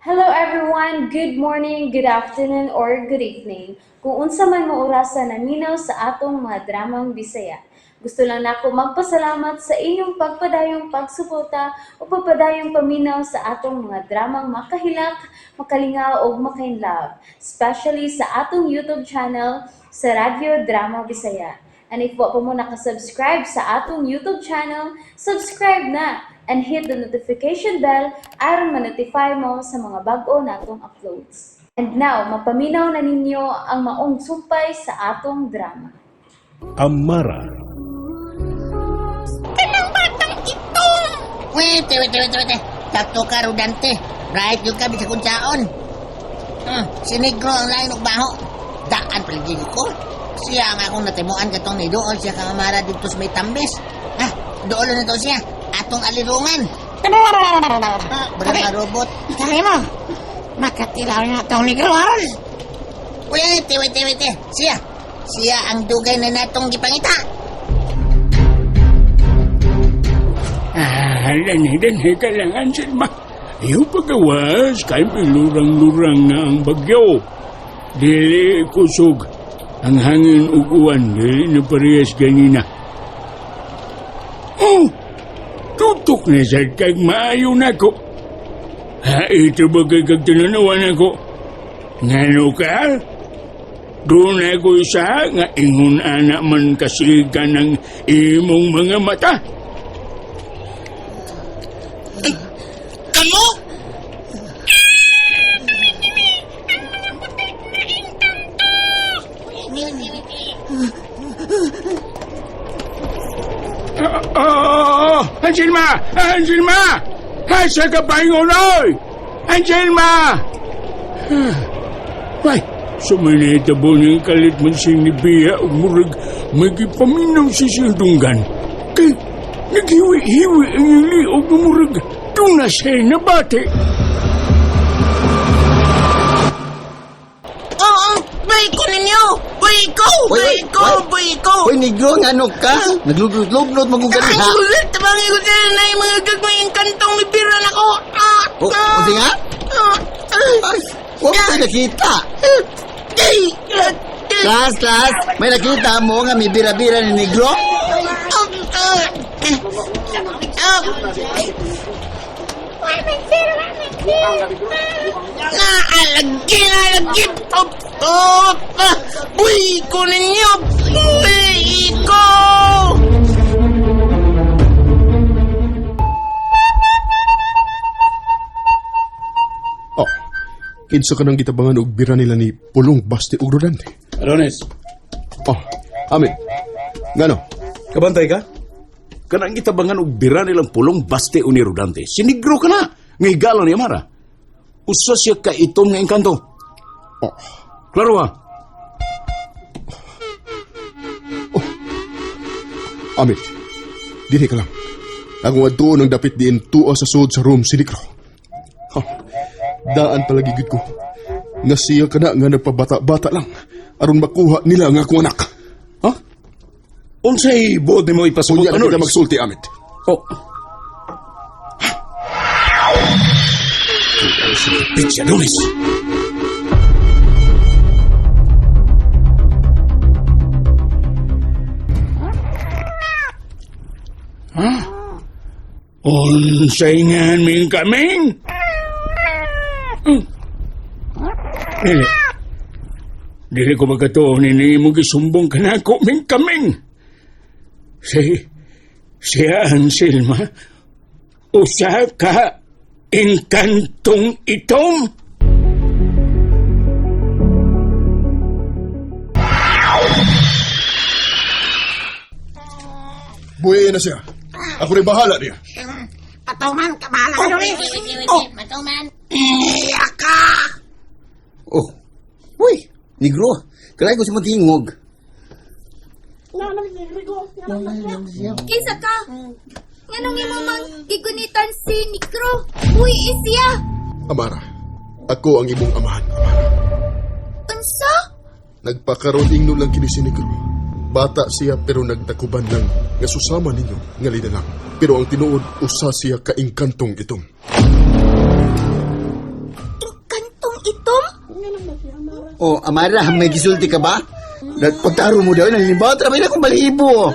Hello everyone, good morning, good afternoon, or good evening. Kung unsa man mo orasan naminaw sa atong mga dramang Bisaya. Gusto lang nako magpasalamat sa inyong pagpadayong pagsuporta o pagpadayong paminaw sa atong mga dramang makahilak, makalingaw o makainlove, especially sa atong YouTube channel sa Radyo Drama Bisaya. And if wa pa mo nakasubscribe sa atong YouTube channel, subscribe na and hit the notification bell aron ma-notify mo sa mga bag-o natong uploads. And now, mapaminaw na ninyo ang maong sumpay sa atong drama. Amara. Kanang batang ito! Wait. Takto ka, Rodante. Right yung kami sa kunsaon. Si Negro ang lain og baho. Daan paligid ko. Siya ang akong natimuan katong ni doon siya kang amara dito sa may tambis. Doon na to siya. Atong alirungan. Berapa robot? Kaya mo, makatilaw na itong Negro aron. Wait. Siya ang dugay na natong gipangita. Lani ka lang, Anselma. Ayaw pagawas, kay pilurang-lurang na ang bagyo. Dili kusog. Ang hangin uguan, dili na parehas ganina. Oh! Tutok na sad kag maayo na ko. Ito ba kay kag tinanawan ako? Ngano ka? Doon ako isa nga ingon anak man kasigan ng imong mga mata. Ano? Anselma! Asa ka pa yung unoy? Anselma! Ay, sumanita po niyang kalit man sinibiya o murag magipaminaw si sildunggan. Kay naghiwi-hiwi ang iliog ng murag tunasay na bate. Oo, bayko ninyo! Bayko! Uy, Negro, ano ka? Naglublot-lublot magugan Ay, ha? ulit! Tabangi ko sila na yung mga gagmayang kantong may biran ako! Kasi nga? Huwag ko nakita. Class, may nakita mo nga may bira-bira ni Negro? Naalagi! Bayko ninyo! Bayko! Oh, kinsa ka nang gitabangan og bira nila ni Pulong Basti ug Rodante. Adonis, Oh, amin. Ngano? kabantay ka? Kanang itabangan og bira nilang Pulong Basti o ni Rodante. Sinigro ka na. Ngay galo ni Amara. Usa siya ka itom nga engkanto. Oh, Klaro ha? amin. Dili ka lang. Ako nga doon ang dapit diin tuwa sa sud sa room si Negro. Daan palagi gid ko. Nga siya ka na nga nagpabata-bata lang aron makuha nila ang akong anak. Ha? Unsay buod ni mo ipasugot Kunya na kita magsulti, Amit. Oh. Bitch, Adonis. Ha? Unsay nga ming kaming? Dili ko magkatuon ni mo gisumbong ka na ako ming kaming. Si Anselma, usa ka engkantong itom. Buhay na siya. Ako rin bahala niya. Patuman ka bahala ka doon. Matuman! Iyak ka! Oh, uy, Negro, kalay ko si Matingog. Kinsa ka? Nganong imo mang gigunitan si Negro? Uy, isya! Amara, ako ang imong amahan, Amara. Unsa? Nagpakaroon ingno lang kini si Negro. Bata siya pero nagtakuban lang nga susama ninyo nga linalang. Pero ang tinuod usa siya kaingkantong itom. Oh, Amara, may gisulti ka ba? Nagpagtaro mo daw, nalilibaw, trabay na akong balibo.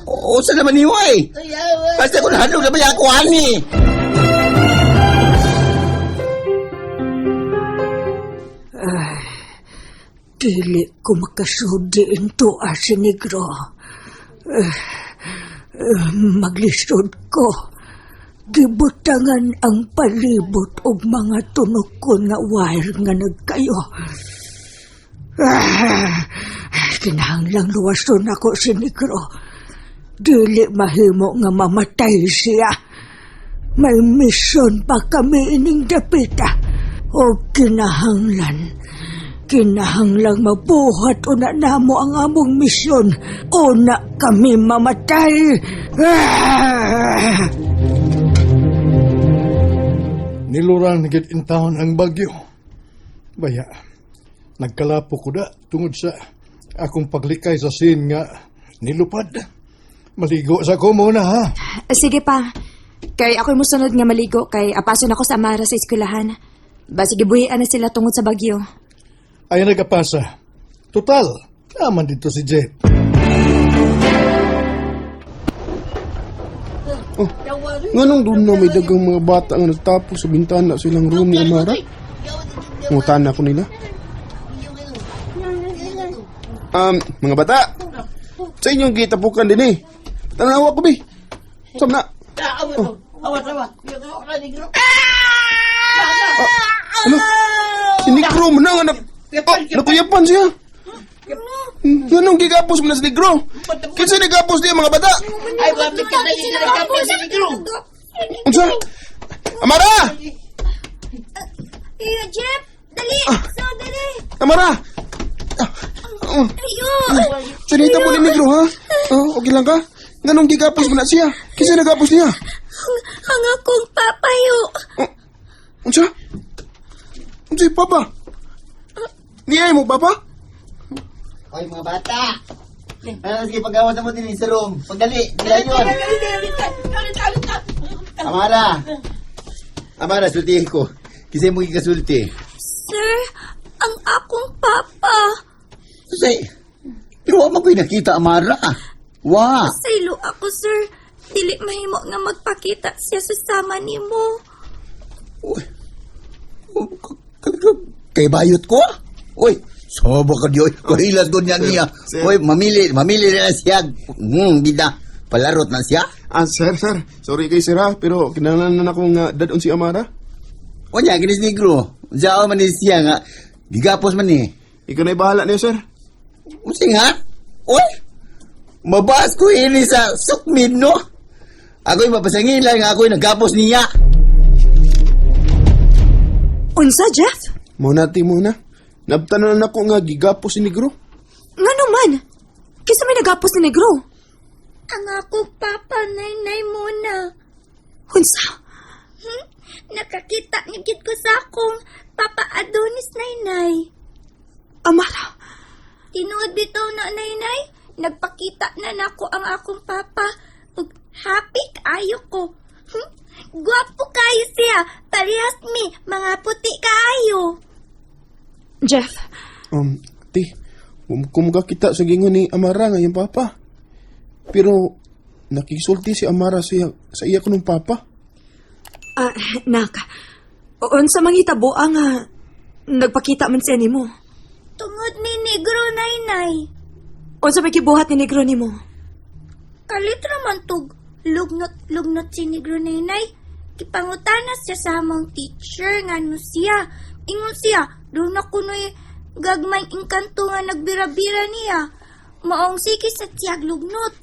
O, saan naman niyo ay? Basta ko nahandog na ba yung ako, hani? Dili ko makasudi into Negro. Maglisod ko. Gibutangan ang palibot og mga tunokon nga wire nga nagkayo. Kinahanglang luwason ako Negro. Dili mahimo nga mamatay siya. May misyon pa kami ining dapita. O kinahanglang mabuhat una namo ang among misyon. Una kami mamatay. Niluran gid in town ang bagyo. Baya, nagkalapo ko da tungod sa akong paglikay sa sin nga nilupad. Maligo sa ko muna ha. Sige pa. Kay ako'y musunod nga maligo kay apason ako sa Amara sa eskwelahan. Basig gibuhian na sila tungod sa bagyo. Ay nagapasa. Total, naman dito si Jet. Nganong doon na may dagang mga bata nga nagtapos sa bintana silang room ni Amara? Ngutan ako nila. Mga bata, sa inyong gitapukan din eh. Tanawa ko, Bi. Saan na? Ano? Si Negro mo na nga nakuyapan siya. Anong gigapos mo na si Negro? Kinsa nagapos niya mga bata? Unsa? Amara! Jeff, dali! Dali! Amara! Ayun! Sinita mo ni Negro, ha? Okay lang ka? Nganong gigapos mo na siya? Kinsa nagapos niya? Ang akong papayo! Unsa? Unsa yung papa? Niyay mo, papa? Oy, mga bata. Sige, pag-awas mo din sa room. Pagdali, nila yun. Amara, sultihin ko. Kisay mo ikasulti. Sir, ang akong papa. Say, pero wala ko'y nakita, Amara. Wa. Saylo ako, sir. Dili mahimo nga magpakita siya sa sama nimo. Kay bayot ko? Uy, sobo ka diyo. Kahilas ko niya. Uy, mamili na siya. Bida. Palarot na siya. Sir. Sorry kay sir, ha? Pero kinahanglan na akong dadon si Amara. O niya, kinis Negro. Diyan man ni siya nga. Gigapos man ni. Ikaw na'y bahala niyo, sir. Usi nga? Uy, mabas ko ini sa sukmin, no? Ako'y mapasangin lang nga ako'y nagapos niya. Unsa, Jeff? Muna. Nabtanan ako nga gigapos si Negro. Nga naman? Kisa may nagapos ni Negro? Ang akong papa, nay muna. Unsa? Nakakita nigit ko sa akong Papa Adonis, nay. Amara, Tinuod bitaw na, nay. Nagpakita na nako ang akong papa. Ug happy kaayo ko. Gwapo kayo siya. Parehas mi, mga puti kaayo. Jeff, Ti, kumuga kita sa gingon ni Amara nga yung papa. Pero, nakisulti si Amara sa iya ko ng papa. nak, unsa manghitabo ang nagpakita man siya nimo? Tungod ni Negro, nay. Unsa may kibuhat ni Negro nimo? Kalit raman tug lugnot si Negro, nay. Kipangutana siya sa among teacher nga no siya. Ingon siya, doon ako no'y gagmay engkanto nga nagbira-bira niya. Maong sige sa tiyag lugnot.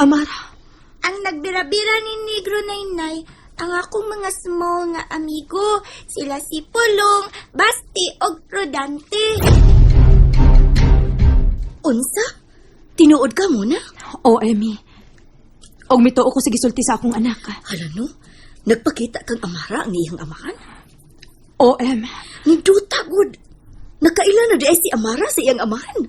Amara, Ang nagbira-bira ni Negro, nay, ang akong mga small nga amigo. Sila si Pulong, Basti, og Rodante. Unsa? Tinuod ka muna? o Emmy. Og mituo ko sige sulti sa akong anak. Hala no? Nagpakita kang Amara ang iyang amahan? OM. Nigduta, good. Nakaila na di si Amara sa iyang amahan.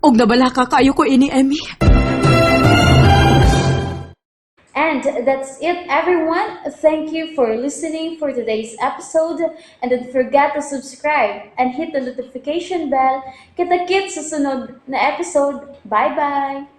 Og nabala ka kayo ko ini, Emmy. And And that's it, everyone. Thank you for listening for today's episode. And don't forget to subscribe and hit the notification bell. Kita-kits sa sunod na episode. Bye-bye!